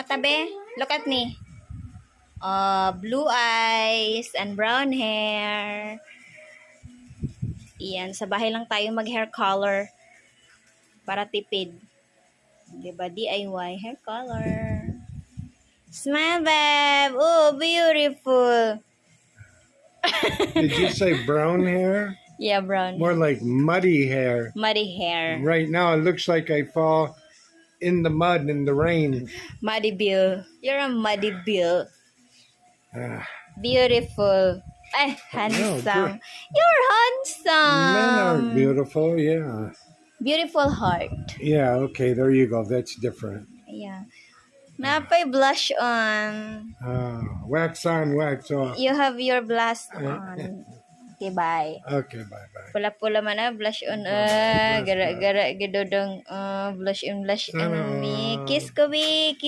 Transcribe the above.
mata, be. Look at me. Blue eyes and brown hair. Iyan, sa bahay lang tayo mag-hair color para tipid. Diba? DIY hair color. Smile, babe. Oh, beautiful. Did you say brown hair? Yeah, brown. More like muddy hair. Muddy hair. Right now, it looks like I fall in the mud in the rain. Muddy Bill. You're a Muddy Bill. Ah, Beautiful. Ay, handsome. good. You're handsome. Men are beautiful, yeah. Beautiful heart. Yeah, okay, there you go. That's different. Yeah. Napay blush on. Wax on, wax off. You have your blush on. Okay, bye. Okay, bye-bye. Pula-pula man na, blush on. Gara-gara, gidodong, blush on me. Kiss ko, Bi.